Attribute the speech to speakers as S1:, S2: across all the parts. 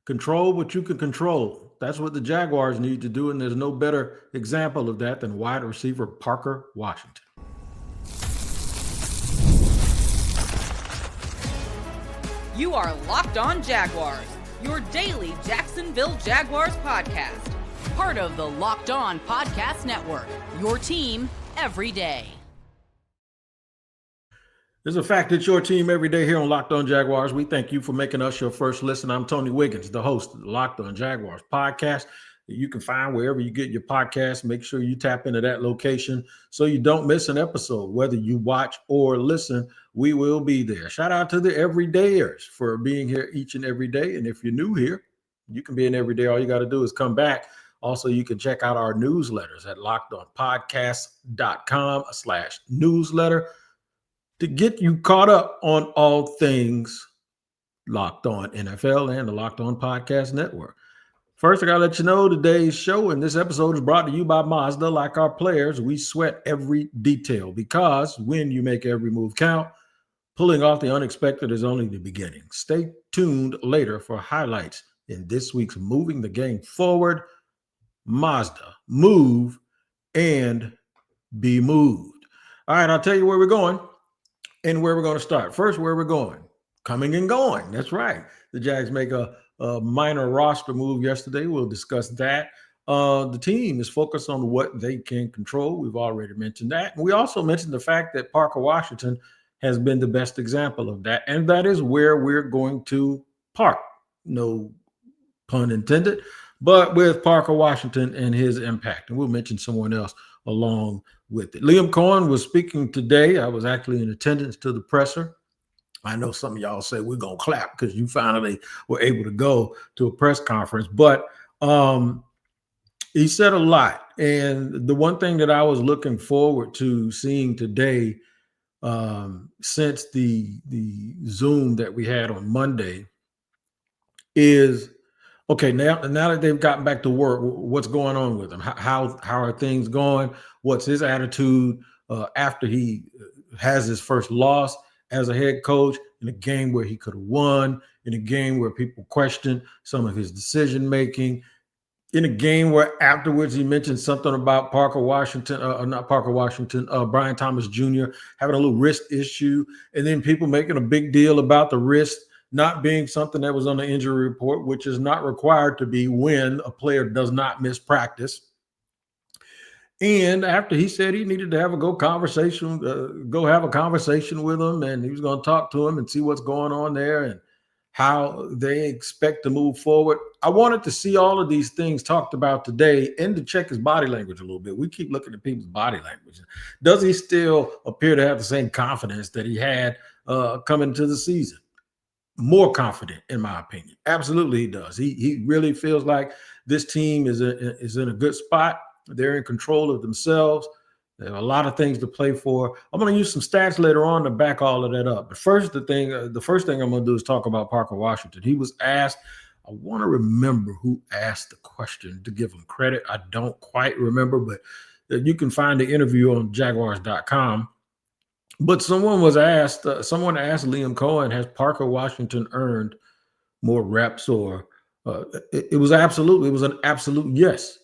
S1: Control what you can control. That's what the Jaguars need to do, and there's no better example of that than wide receiver Parker Washington.
S2: You are Locked On Jaguars, your daily Jacksonville Jaguars podcast. Part of the Locked On Podcast Network, your team every day.
S1: There's a fact that your team every day here on Locked On Jaguars. We thank you for making us your first listen. I'm Tony Wiggins, the host of the Locked On Jaguars podcast that you can find wherever you get your podcast. Make sure you tap into that location so you don't miss an episode. Whether you watch or listen, we will be there. Shout out to the everydayers for being here each and every day. And if you're new here, you can be an everyday. All you got to do is come back. Also, you can check out our newsletters at lockedonpodcast.com/newsletter. to get you caught up on all things Locked On NFL and the Locked On Podcast Network. First, I got to let you know today's show and this episode is brought to you by Mazda. Like our players, we sweat every detail because when you make every move count, pulling off the unexpected is only the beginning. Stay tuned later for highlights in this week's Moving the Game Forward. Mazda, move and be moved. All right, I'll tell you where we're going. And where we're going to start. First, where we're going. Coming and going. That's right. The Jags make a minor roster move yesterday. We'll discuss that. The team is focused on what they can control. We've already mentioned that. And we also mentioned the fact that Parker Washington has been the best example of that. And that is where we're going to park. No pun intended. But with Parker Washington and his impact. And we'll mention someone else along with it. Liam Cohen was speaking today. I was actually in attendance to the presser. I know some of y'all say we're going to clap because you finally were able to go to a press conference. But he said a lot. And the one thing that I was looking forward to seeing today since the Zoom that we had on Monday is, okay, now that they've gotten back to work, what's going on with him? How are things going? What's his attitude after he has his first loss as a head coach in a game where he could have won, in a game where people questioned some of his decision making, in a game where afterwards he mentioned something about Brian Thomas Jr. having a little wrist issue, and then people making a big deal about the wrist not being something that was on the injury report, which is not required to be when a player does not miss practice. And after he said he needed to have a go have a conversation with him, and he was going to talk to him and see what's going on there and how they expect to move forward. I wanted to see all of these things talked about today and to check his body language a little bit. We keep looking at people's body language. Does he still appear to have the same confidence that he had coming into the season? More confident, in my opinion. Absolutely, he does. He really feels like this team is in a good spot. They're in control of themselves. There are a lot of things to play for. I'm going to use some stats later on to back all of that up. But first, the first thing I'm going to do is talk about Parker Washington. He was asked, I want to remember who asked the question to give him credit. I don't quite remember, but you can find the interview on Jaguars.com. But someone asked Liam Cohen, has Parker Washington earned more reps? Or it was an absolute yes.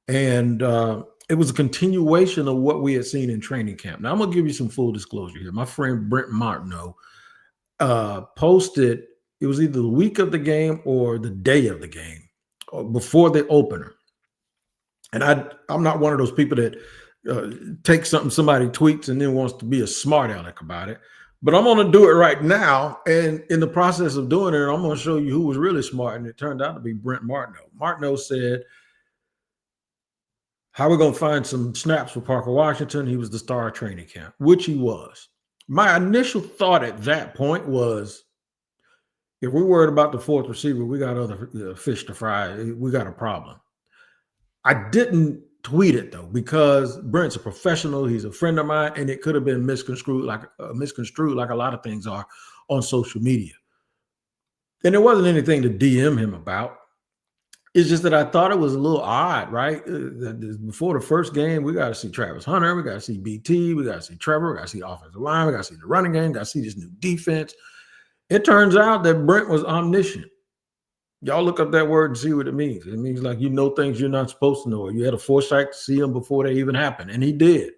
S1: And it was a continuation of what we had seen in training camp. Now, I'm going to give you some full disclosure here. My friend Brent Martineau posted, it was either the week of the game or the day of the game, or before the opener. And I'm not one of those people that take something somebody tweets and then wants to be a smart aleck about it. But I'm going to do it right now. And in the process of doing it, I'm going to show you who was really smart. And it turned out to be Brent Martineau. Martineau said, how are we going to find some snaps for Parker Washington? He was the star of training camp, which he was. My initial thought at that point was, if we're worried about the fourth receiver, we got other fish to fry. We got a problem. I didn't tweet it though, because Brent's a professional. He's a friend of mine, and it could have been misconstrued like a lot of things are on social media. And there wasn't anything to DM him about. It's just that I thought it was a little odd, right? Before the first game, we got to see Travis Hunter, we got to see BT, we got to see Trevor, we got to see the offensive line, we got to see the running game, got to see this new defense. It turns out that Brent was omniscient. Y'all look up that word and see what it means. It means like you know things you're not supposed to know, or you had a foresight to see them before they even happened, and he did.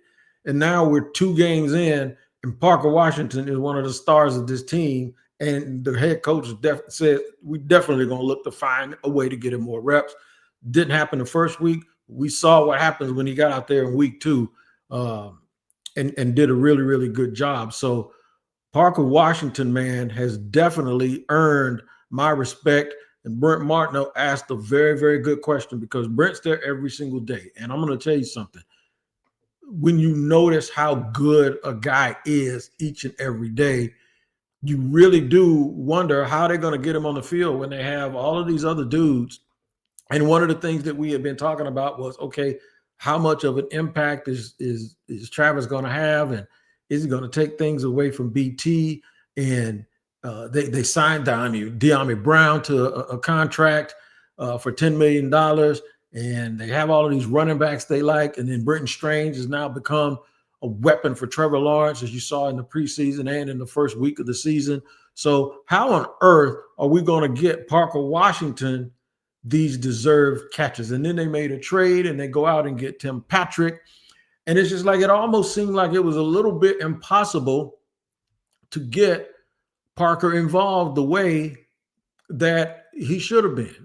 S1: And now we're 2 games in, and Parker Washington is one of the stars of this team, and the head coach said we definitely going to look to find a way to get him more reps. Didn't happen the first week. We saw what happens when he got out there in week 2 and did a really, really good job. So Parker Washington, man, has definitely earned my respect. And Brent Martineau asked a very, very good question because Brent's there every single day. And I'm going to tell you something. When you notice how good a guy is each and every day, you really do wonder how they're going to get him on the field when they have all of these other dudes. And one of the things that we had been talking about was, okay, how much of an impact is Travis going to have? And is he going to take things away from BT? And they signed De'Ami Brown to a contract for $10 million. And they have all of these running backs they like. And then Brenton Strange has now become a weapon for Trevor Lawrence, as you saw in the preseason and in the first week of the season. So how on earth are we going to get Parker Washington these deserved catches? And then they made a trade and they go out and get Tim Patrick. And it's just like it almost seemed like it was a little bit impossible to get Parker involved the way that he should have been.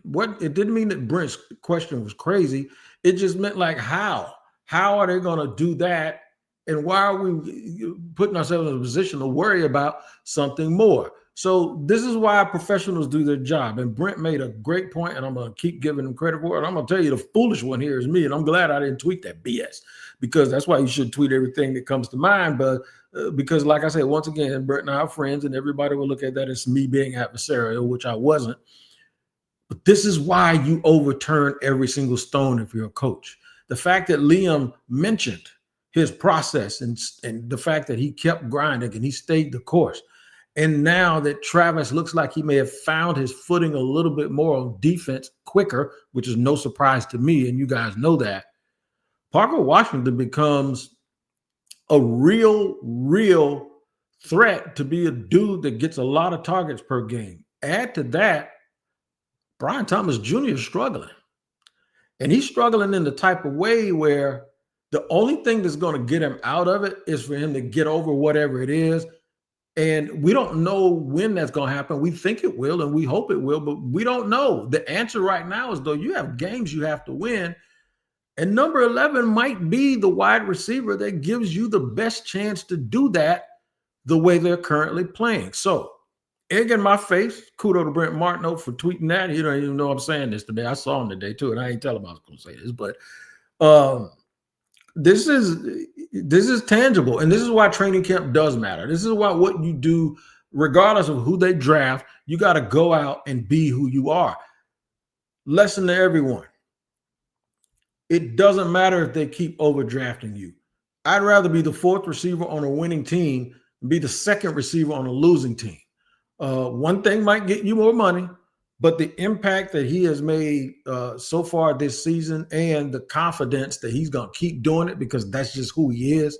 S1: It didn't mean that Brent's question was crazy. It just meant like how are they going to do that? And why are we putting ourselves in a position to worry about something more? So this is why professionals do their job. And Brent made a great point, and I'm going to keep giving him credit for it. I'm going to tell you the foolish one here is me, and I'm glad I didn't tweet that BS, because that's why you should tweet everything that comes to mind. But because like I said, once again, Brent and I are friends, and everybody will look at that as me being adversarial, which I wasn't. But this is why you overturn every single stone if you're a coach. The fact that Liam mentioned his process and the fact that he kept grinding and he stayed the course. And now that Travis looks like he may have found his footing a little bit more on defense quicker, which is no surprise to me, and you guys know that, Parker Washington becomes a real threat to be a dude that gets a lot of targets per game. Add to that, Brian Thomas Jr. is struggling. And he's struggling in the type of way where the only thing that's going to get him out of it is for him to get over whatever it is. And we don't know when that's going to happen. We think it will, and we hope it will, but we don't know. The answer right now is, though, you have games you have to win. And number 11 might be the wide receiver that gives you the best chance to do that the way they're currently playing. So, egg in my face, kudos to Brent Martineau for tweeting that. He don't even know I'm saying this today. I saw him today, too, and I ain't telling him I was going to say this. But this is tangible, and this is why training camp does matter. This is why what you do, regardless of who they draft, you got to go out and be who you are. Lesson to everyone. It doesn't matter if they keep overdrafting you. I'd rather be the 4th receiver on a winning team than be the 2nd receiver on a losing team. One thing might get you more money, but the impact that he has made so far this season and the confidence that he's going to keep doing it because that's just who he is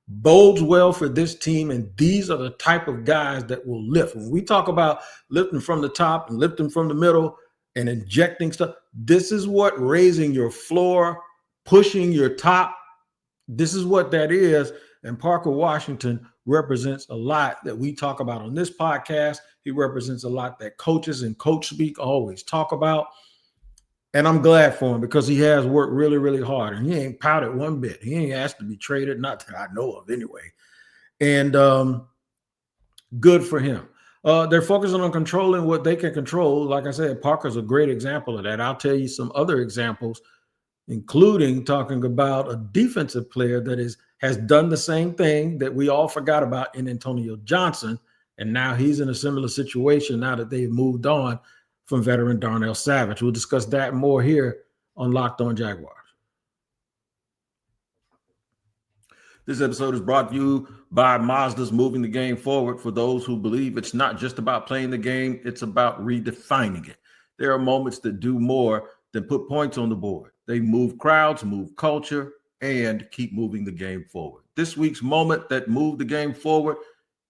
S1: bodes well for this team. And these are the type of guys that will lift. When we talk about lifting from the top and lifting from the middle and injecting stuff, this is what raising your floor, pushing your top, this is what that is. And Parker Washington represents a lot that we talk about on this podcast. He represents a lot that coaches and coach speak always talk about. And I'm glad for him because he has worked really, really hard. And he ain't pouted one bit. He ain't asked to be traded, not that I know of anyway. And good for him. They're focusing on controlling what they can control. Like I said, Parker's a great example of that. I'll tell you some other examples, including talking about a defensive player that has done the same thing that we all forgot about in Antonio Johnson. And now he's in a similar situation now that they've moved on from veteran Darnell Savage. We'll discuss that more here on Locked On Jaguars. This episode is brought to you by Mazda's Moving the Game Forward. For those who believe it's not just about playing the game, it's about redefining it. There are moments that do more than put points on the board. They move crowds, move culture, and keep moving the game forward. This week's moment that moved the game forward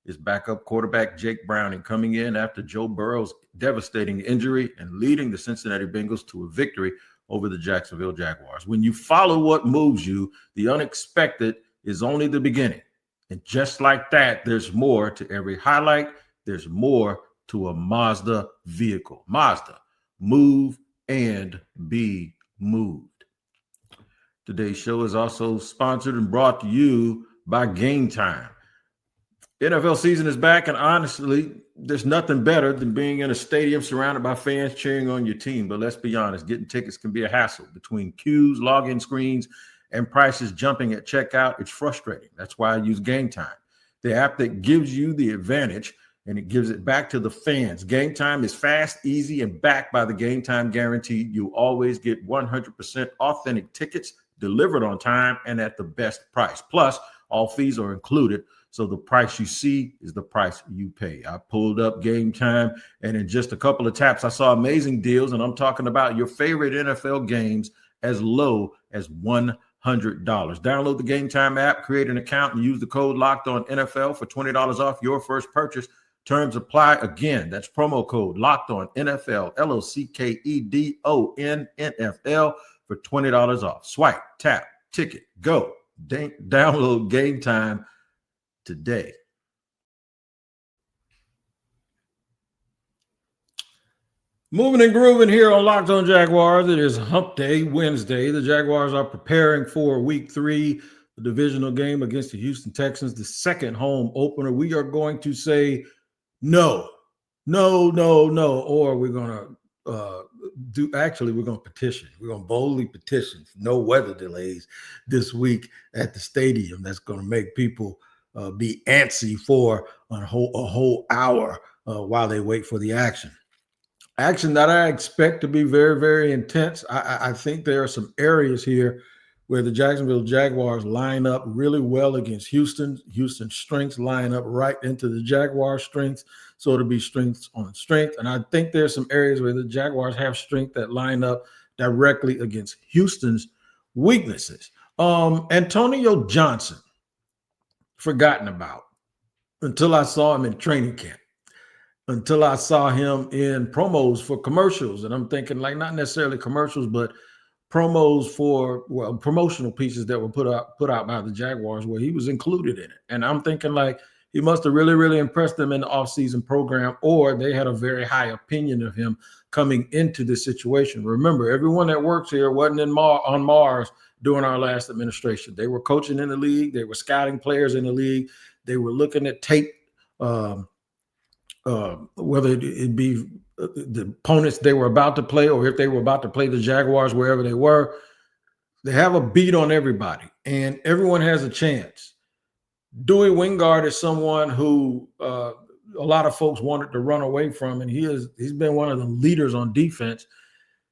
S1: is backup quarterback Jake Browning coming in after Joe Burrow's devastating injury and leading the Cincinnati Bengals to a victory over the Jacksonville Jaguars. When you follow what moves you, the unexpected is only the beginning. And just like that, there's more to every highlight. There's more to a Mazda vehicle. Mazda, move and be moved. Today's show is also sponsored and brought to you by Game Time. NFL season is back, and honestly, there's nothing better than being in a stadium surrounded by fans cheering on your team. But let's be honest, getting tickets can be a hassle. Between queues, login screens, and prices jumping at checkout, it's frustrating. That's why I use Game Time, the app that gives you the advantage, and it gives it back to the fans. Game Time is fast, easy, and backed by the Game Time guarantee. You always get 100% authentic tickets delivered on time and at the best price. Plus, all fees are included, so the price you see is the price you pay. I pulled up Game Time, and in just a couple of taps, I saw amazing deals, and I'm talking about your favorite NFL games as low as $100. Download the Game Time app, create an account, and use the code LOCKEDONNFL for $20 off your first purchase. Terms apply. Again, that's promo code LOCKEDONNFL, LOCKEDONNFL for $20 off. Swipe, tap, ticket, go. Download Game Time today. Moving and grooving here on Locked On Jaguars. It is Hump Day, Wednesday. The Jaguars are preparing for Week 3, the divisional game against the Houston Texans, the second home opener. We are going to say no, or we're going to we're going to petition. We're going to boldly petition for no weather delays this week at the stadium. That's going to make people be antsy for a whole hour while they wait for the action. Action that I expect to be very, very intense. I think there are some areas here where the Jacksonville Jaguars line up really well against Houston. Houston's strengths line up right into the Jaguars' strengths, so it'll be strengths on strength. And I think there's some areas where the Jaguars have strength that line up directly against Houston's weaknesses. Antonio Johnson, forgotten about until I saw him in training camp, until I saw him in promos for commercials. And I'm thinking, like, not necessarily commercials, but promos for, well, promotional pieces that were put out by the Jaguars where he was included in it. And I'm thinking, like, he must have really, really impressed them in the offseason program, or they had a very high opinion of him coming into this situation. Remember, everyone that works here wasn't on Mars during our last administration. They were coaching in the league. They were scouting players in the league. They were looking at tape, whether it be the opponents they were about to play, or if they were about to play the Jaguars wherever they were. They have a beat on everybody, and everyone has a chance. Dewey Wingard is someone who a lot of folks wanted to run away from, and he's been one of the leaders on defense.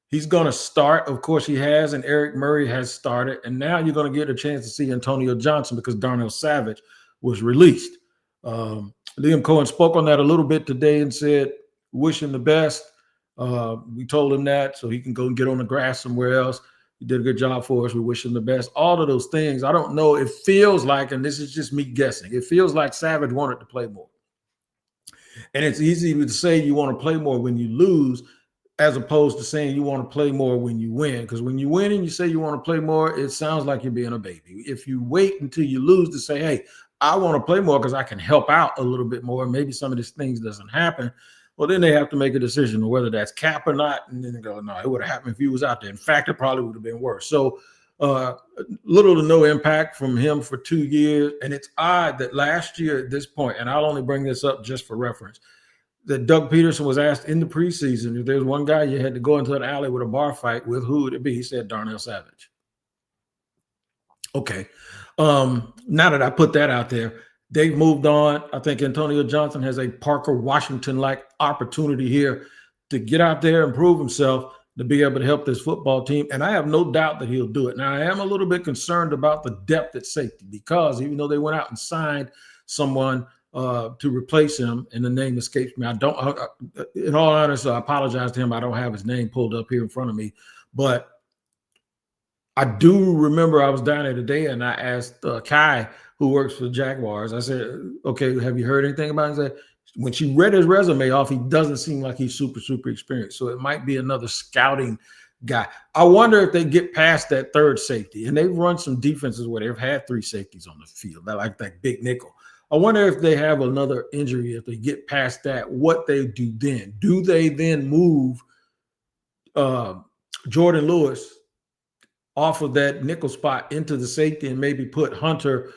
S1: He's going to start. Of course, he has, and Eric Murray has started, and now you're going to get a chance to see Antonio Johnson because Darnell Savage was released. Liam Cohen spoke on that a little bit today and said, wish him the best. We told him that so he can go and get on the grass somewhere else. He did a good job for us. We wish him the best. All of those things. I don't know. It feels like, and this is just me guessing, it feels like Savage wanted to play more. And it's easy to say you want to play more when you lose, as opposed to saying you want to play more when you win. Because when you win and you say you want to play more, it sounds like you're being a baby. If you wait until you lose to say, hey, I want to play more because I can help out a little bit more, maybe some of these things doesn't happen, well, then they have to make a decision on whether that's cap or not. And then they go, no, it would have happened if he was out there. In fact, it probably would have been worse. So little to no impact from him for 2 years. And it's odd that last year at this point, and I'll only bring this up just for reference, that Doug Peterson was asked in the preseason, if there's one guy you had to go into an alley with a bar fight with, who would it be? He said Darnell Savage. Okay. Now that I put that out there, they've moved on. I think Antonio Johnson has a Parker Washington-like opportunity here to get out there and prove himself, to be able to help this football team. And I have no doubt that he'll do it. Now, I am a little bit concerned about the depth at safety, because even though they went out and signed someone to replace him, and the name escapes me. In all honesty, I apologize to him. I don't have his name pulled up here in front of me, but I do remember I was down there today and I asked Kai, who works for the Jaguars. I said, okay, have you heard anything about him? He said, when she read his resume off, he doesn't seem like he's super, super experienced. So it might be another scouting guy. I wonder if they get past that third safety. And they've run some defenses where they've had 3 safeties on the field. They like that big nickel. I wonder if they have another injury, if they get past that, what they do then. Do they then move Jordan Lewis off of that nickel spot into the safety and maybe put Hunter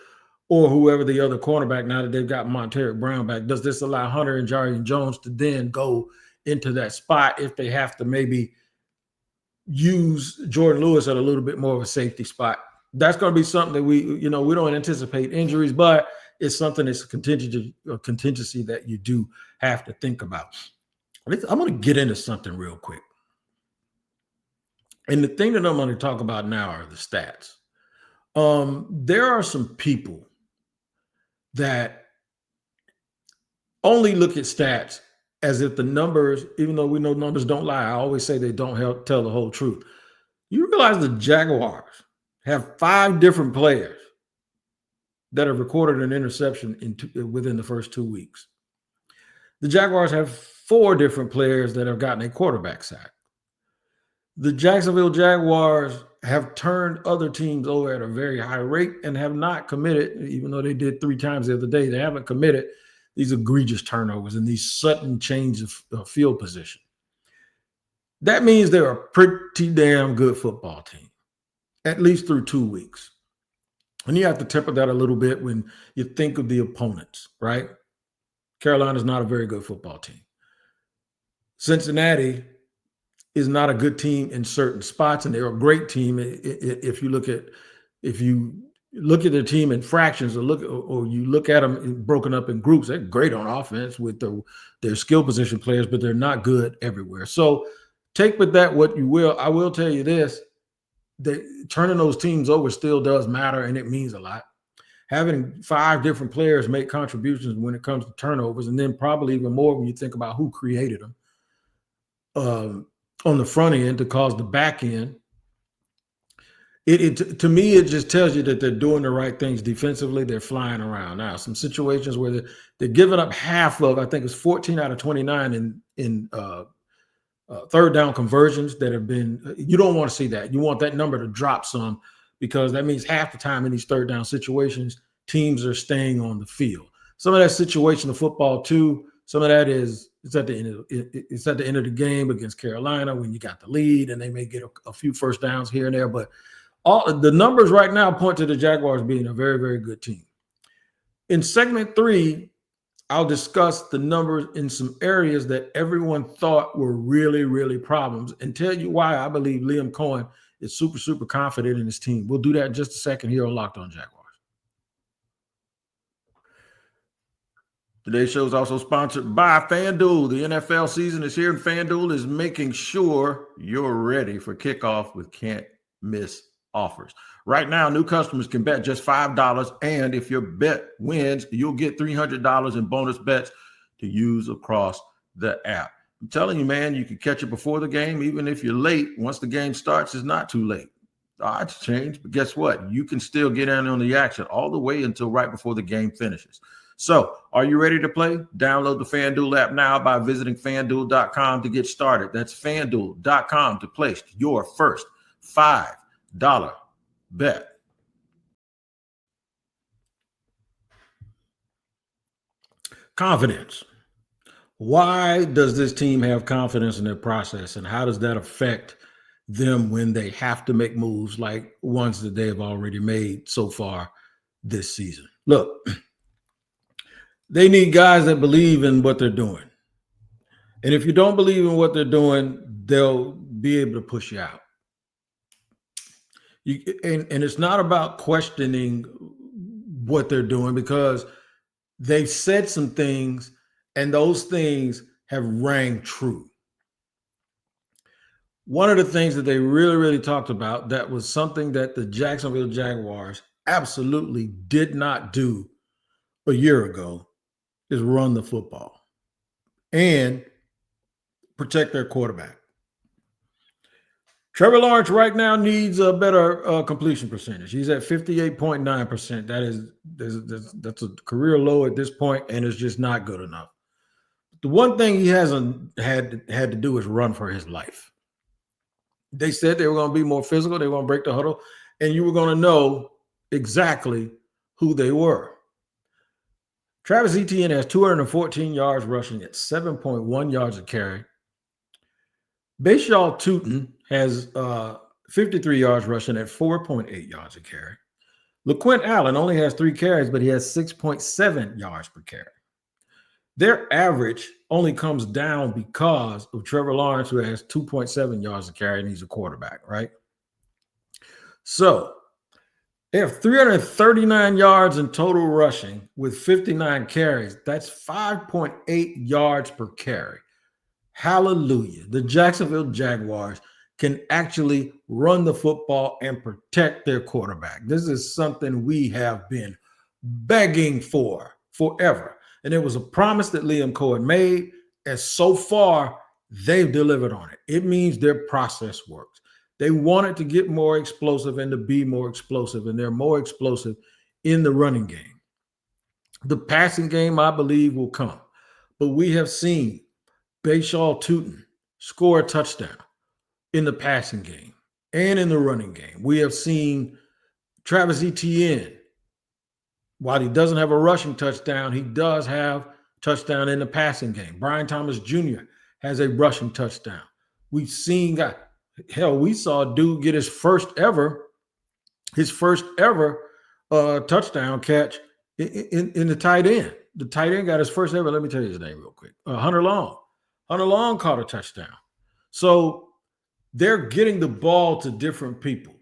S1: or whoever the other cornerback, now that they've got Monteric Brown back? Does this allow Hunter and Jarian Jones to then go into that spot if they have to maybe use Jordan Lewis at a little bit more of a safety spot? That's going to be something that we don't anticipate injuries, but it's something that's a contingency that you do have to think about. I'm going to get into something real quick. And the thing that I'm going to talk about now are the stats. There are some people that only look at stats as if the numbers, even though we know numbers don't lie, I always say they don't help tell the whole truth. You realize the Jaguars have 5 different players that have recorded an interception within the first 2 weeks. The Jaguars have 4 different players that have gotten a quarterback sack. The Jacksonville Jaguars have turned other teams over at a very high rate and have not committed, even though they did 3 times the other day, they haven't committed these egregious turnovers and these sudden changes of field position. That means they're a pretty damn good football team, at least through 2 weeks. And you have to temper that a little bit when you think of the opponents, right? Carolina's not a very good football team. Cincinnati is not a good team in certain spots, and they're a great team if you look at their team in fractions, or you look at them broken up in groups. They're great on offense with their skill position players, but they're not good everywhere. So take with that what you will. I will tell you this: turning those teams over still does matter, and it means a lot. Having 5 different players make contributions when it comes to turnovers, and then probably even more when you think about who created them on the front end to cause the back end. To me, it just tells you that they're doing the right things defensively. They're flying around. Now, some situations where they're giving up half of, I think it's 14 out of 29 in third down conversions that have been, you don't want to see that. You want that number to drop some, because that means half the time in these third down situations, teams are staying on the field. Some of that situational football too, some of that it's at the end of the game against Carolina when you got the lead and they may get a few first downs here and there. But all the numbers right now point to the Jaguars being a very, very good team. In segment 3, I'll discuss the numbers in some areas that everyone thought were really, really problems, and tell you why I believe Liam Cohen is super, super confident in his team. We'll do that in just a second here on Locked On Jaguars. Today's show is also sponsored by FanDuel. The NFL season is here, and FanDuel is making sure you're ready for kickoff with can't-miss offers. Right now, new customers can bet just $5, and if your bet wins, you'll get $300 in bonus bets to use across the app. I'm telling you, man, you can catch it before the game. Even if you're late, once the game starts, it's not too late. The odds change, but guess what? You can still get in on the action all the way until right before the game finishes. So, are you ready to play? Download the FanDuel app now by visiting FanDuel.com to get started. That's FanDuel.com to place your first $5 bet. Confidence. Why does this team have confidence in their process, and how does that affect them when they have to make moves like ones that they have already made so far this season? Look, they need guys that believe in what they're doing. And if you don't believe in what they're doing, they'll be able to push you out. And it's not about questioning what they're doing, because they've said some things and those things have rang true. One of the things that they really, really talked about that was something that the Jacksonville Jaguars absolutely did not do a year ago is run the football and protect their quarterback. Trevor Lawrence right now needs a better completion percentage. He's at 58.9%. That's a career low at this point, and it's just not good enough. The one thing he hasn't had to do is run for his life. They said they were going to be more physical. They were going to break the huddle, and you were going to know exactly who they were. Travis Etienne has 214 yards rushing at 7.1 yards a carry. Bashaw Tutin has 53 yards rushing at 4.8 yards a carry. LaQuint Allen only has 3 carries, but he has 6.7 yards per carry. Their average only comes down because of Trevor Lawrence, who has 2.7 yards a carry, and he's a quarterback, right? So they have 339 yards in total rushing with 59 carries. That's 5.8 yards per carry. Hallelujah. The Jacksonville Jaguars can actually run the football and protect their quarterback. This is something we have been begging for forever. And it was a promise that Liam Cohen made, and so far, they've delivered on it. It means their process works. They wanted to get more explosive and to be more explosive, and they're more explosive in the running game. The passing game, I believe, will come. But we have seen Bashaw Tutin score a touchdown in the passing game and in the running game. We have seen Travis Etienne, while he doesn't have a rushing touchdown, he does have touchdown in the passing game. Brian Thomas Jr. has a rushing touchdown. We've seen we saw a dude get his first ever touchdown catch in the tight end. The tight end got his first ever. Let me tell you his name real quick. Hunter Long. Hunter Long caught a touchdown. So they're getting the ball to different people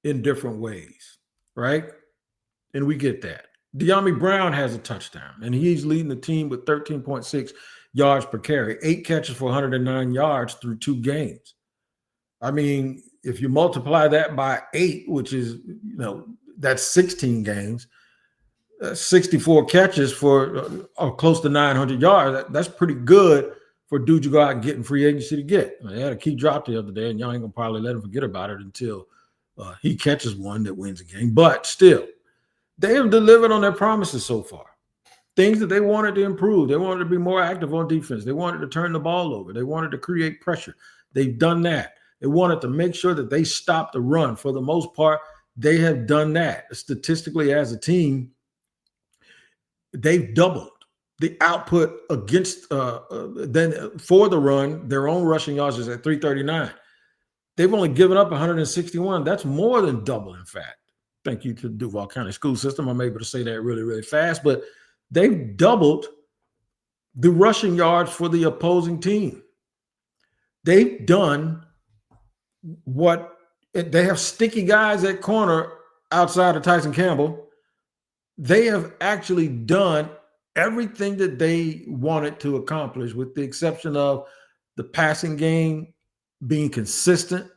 S1: in different ways, right? And we get that. De'Ami Brown has a touchdown, and he's leading the team with 13.6 yards per carry, 8 catches for 109 yards through 2 games. I mean, if you multiply that by 8, which is, that's 16 games, 64 catches for close to 900 yards. That's pretty good for dude you go out and get in free agency to get. They had a key drop the other day, and y'all ain't going to probably let him forget about it until he catches one that wins a game. But still, they have delivered on their promises so far. Things that they wanted to improve. They wanted to be more active on defense. They wanted to turn the ball over. They wanted to create pressure. They've done that. They wanted to make sure that they stop the run. For the most part, they have done that. Statistically, as a team, they've doubled the output against then for the run. Their own rushing yards is at 339. They've only given up 161. That's more than double, in fact. Thank you to the Duval County school system. I'm able to say that really, really fast. But they've doubled the rushing yards for the opposing team. They've done what they have sticky guys at corner outside of Tyson Campbell. They have actually done everything that they wanted to accomplish, with the exception of the passing game being consistent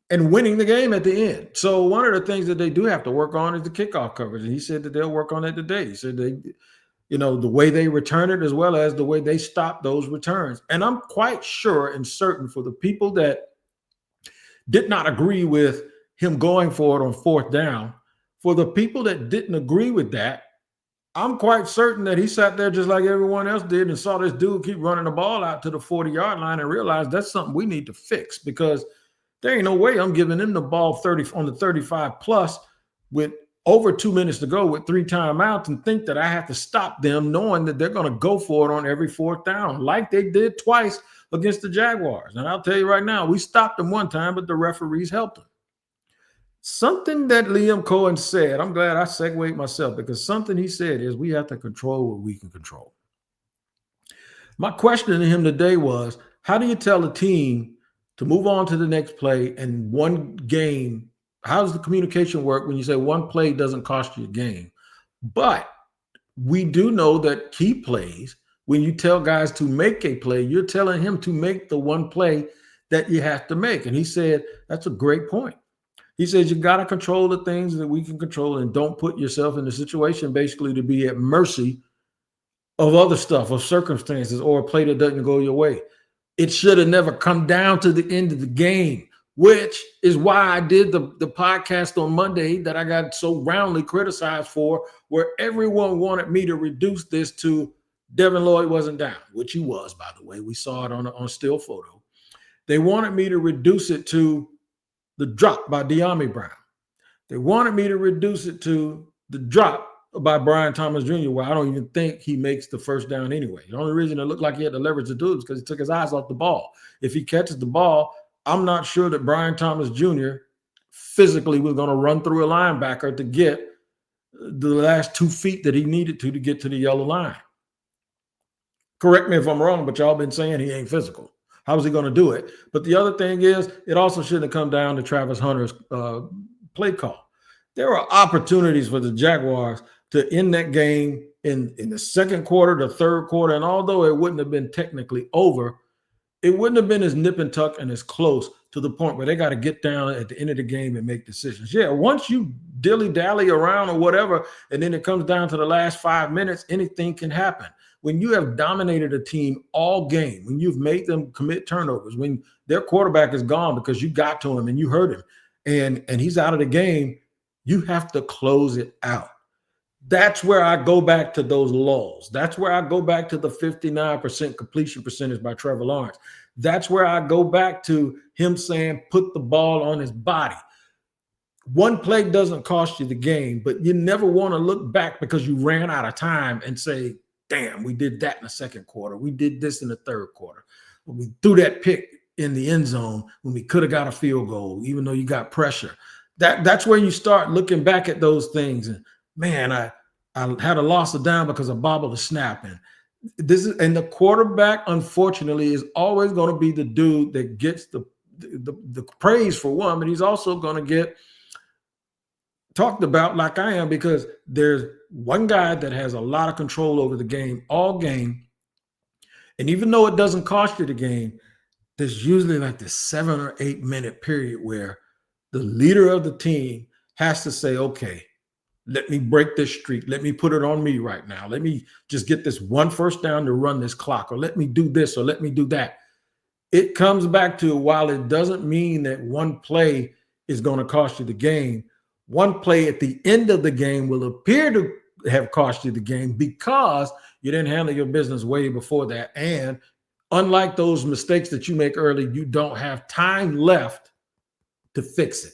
S1: and winning the game at the end. So one of the things that they do have to work on is the kickoff coverage. And he said that they'll work on it today. He said the way they return it, as well as the way they stop those returns. And I'm quite sure and certain, for the people that did not agree with him going for it on 4th down, for the people that didn't agree with that, I'm quite certain that he sat there just like everyone else did and saw this dude keep running the ball out to the 40-yard line and realized that's something we need to fix, because there ain't no way I'm giving them the ball 30 on the 35 plus with over 2 minutes to go with 3 timeouts and think that I have to stop them, knowing that they're going to go for it on every 4th down, like they did twice against the Jaguars. And I'll tell you right now, we stopped them one time, but the referees helped them. Something that Liam Cohen said, I'm glad I segued myself, because something he said is we have to control what we can control. My question to him today was, how do you tell a team to move on to the next play and one game? How does the communication work when you say one play doesn't cost you a game? But we do know that key plays, when you tell guys to make a play, you're telling him to make the one play that you have to make. And he said, that's a great point. He says, you got to control the things that we can control, and don't put yourself in a situation basically to be at mercy of other stuff, of circumstances, or a play that doesn't go your way. It should have never come down to the end of the game, which is why I did the podcast on Monday that I got so roundly criticized for, where everyone wanted me to reduce this to Devin Lloyd wasn't down, which he was, by the way. We saw it on still photo. They wanted me to reduce it to the drop by De'Ami Brown. They wanted me to reduce it to the drop by Brian Thomas Jr., where I don't even think he makes the first down anyway. The only reason it looked like he had the leverage to do it is because he took his eyes off the ball. If he catches the ball, I'm not sure that Brian Thomas Jr. physically was going to run through a linebacker to get the last 2 feet that he needed to get to the yellow line. Correct me if I'm wrong, but y'all been saying he ain't physical. How is he going to do it? But the other thing is, it also shouldn't have come down to Travis Hunter's play call. There were opportunities for the Jaguars to end that game in the second quarter, the third quarter, and although it wouldn't have been technically over, it wouldn't have been as nip and tuck and as close to the point where they got to get down at the end of the game and make decisions. Yeah, once you dilly-dally around or whatever, and then it comes down to the last 5 minutes, anything can happen. When you have dominated a team all game, when you've made them commit turnovers, when their quarterback is gone because you got to him and you hurt him, and he's out of the game, you have to close it out. That's where I go back to those lulls. That's where I go back to the 59% completion percentage by Trevor Lawrence. That's where I go back to him saying, put the ball on his body. One play doesn't cost you the game, but you never want to look back because you ran out of time and say, damn, we did that in the second quarter. We did this in the third quarter. We threw that pick in the end zone when we could have got a field goal, even though you got pressure. That's where you start looking back at those things. And man, I had a loss of down because I bobbled a snap. And the quarterback, unfortunately, is always going to be the dude that gets the praise for one, but he's also going to get talked about like I am, because there's one guy that has a lot of control over the game all game. And even though it doesn't cost you the game, there's usually like this 7 or 8 minute period where the leader of the team has to say, okay, let me break this streak. Let me put it on me right now. Let me just get this one first down to run this clock, or let me do this, or let me do that. It comes back to, while it doesn't mean that one play is going to cost you the game, one play at the end of the game will appear to have cost you the game because you didn't handle your business way before that. And unlike those mistakes that you make early, you don't have time left to fix it.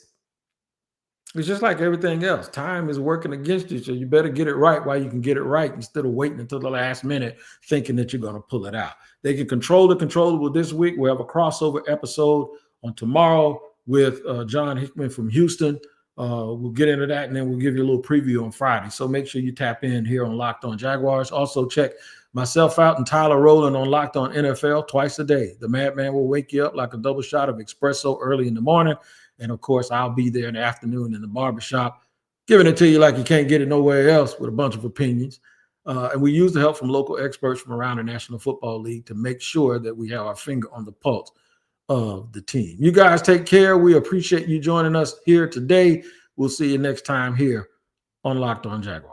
S1: It's just like everything else. Time is working against you, so you better get it right while you can get it right instead of waiting until the last minute thinking that you're going to pull it out. They can control the controllable this week. We'll have a crossover episode on tomorrow with John Hickman from Houston. We'll get into that, and then we'll give you a little preview on Friday. So make sure you tap in here on Locked On Jaguars. Also check myself out and Tyler Rowland on Locked On NFL twice a day. The madman will wake you up like a double shot of espresso early in the morning. And, of course, I'll be there in the afternoon in the barbershop, giving it to you like you can't get it nowhere else with a bunch of opinions. And we use the help from local experts from around the National Football League to make sure that we have our finger on the pulse of the team. You guys take care. We appreciate you joining us here today. We'll see you next time here on Locked On Jaguars.